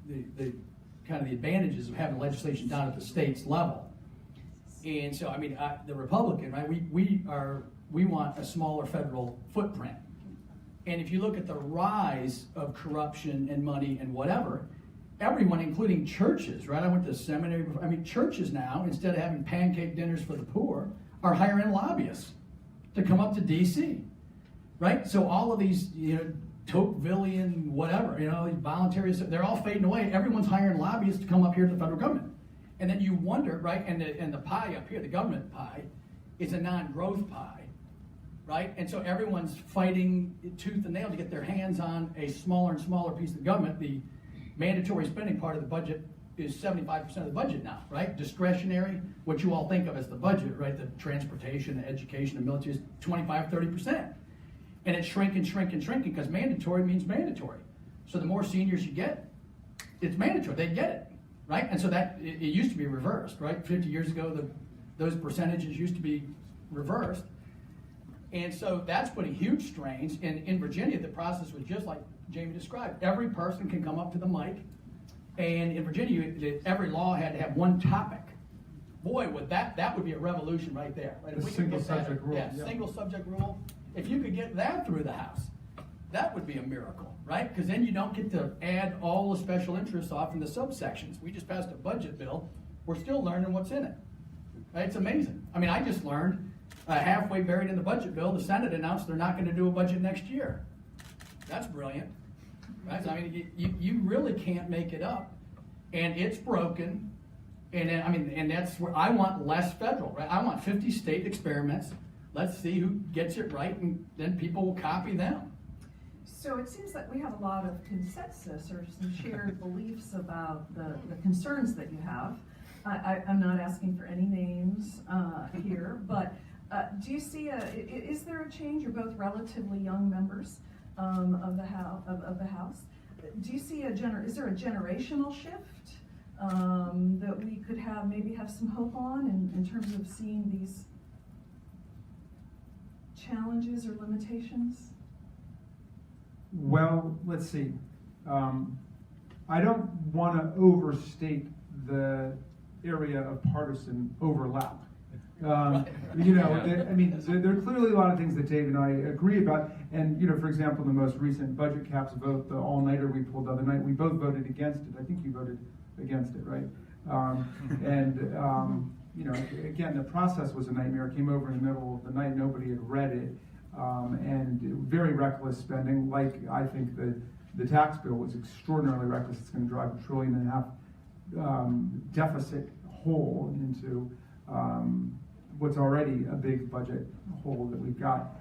the kind of the advantages of having legislation down at the state's level. And so, I mean, the Republican, right? We want a smaller federal footprint. And if you look at the rise of corruption and money and whatever, everyone, including churches, right? I went to seminary before. I mean, churches now, instead of having pancake dinners for the poor, are hiring lobbyists to come up to D.C., right? So all of these, Tocquevillian, whatever, these voluntary, they're all fading away. Everyone's hiring lobbyists to come up here to the federal government. And then you wonder, right, and the pie up here, the government pie, is a non-growth pie, right? And so everyone's fighting tooth and nail to get their hands on a smaller and smaller piece of the government. The mandatory spending part of the budget is 75% of the budget now, right? Discretionary, what you all think of as the budget, right? The transportation, the education, the military is 25, 30%. And it's shrinking because mandatory means mandatory. So the more seniors you get, it's mandatory, they get it, right? And so that, it used to be reversed, right? 50 years ago, those percentages used to be reversed. And so that's putting huge strains. And in Virginia, the process was just like Jamie described. Every person can come up to the mic. And in Virginia, every law had to have one topic. Boy, that would be a revolution right there. Right? The single subject rule. Yeah, single subject rule. If you could get that through the House, that would be a miracle, right? Because then you don't get to add all the special interests off in the subsections. We just passed a budget bill. We're still learning what's in it. Right? It's amazing. I mean, I just learned halfway buried in the budget bill, the Senate announced they're not going to do a budget next year. That's brilliant. Right? So, I mean, you really can't make it up. And it's broken. And that's where I want less federal, right? I want 50 state experiments. Let's see who gets it right, and then people will copy them. So it seems like we have a lot of consensus or some shared beliefs about the concerns that you have. I'm not asking for any names here, but do you see is there a change? You're both relatively young members of the House. Do you see is there a generational shift that we could maybe have some hope on in terms of seeing these challenges or limitations? Well, let's see. I don't want to overstate the area of partisan overlap. I mean, there are clearly a lot of things that Dave and I agree about. And, for example, the most recent budget caps vote, the all-nighter we pulled the other night, we both voted against it. I think you voted against it, right? Again, the process was a nightmare. It came over in the middle of the night. Nobody had read it. And very reckless spending. Like, I think the tax bill was extraordinarily reckless. It's going to drive $1.5 trillion deficit hole into what's already a big budget hole that we've got.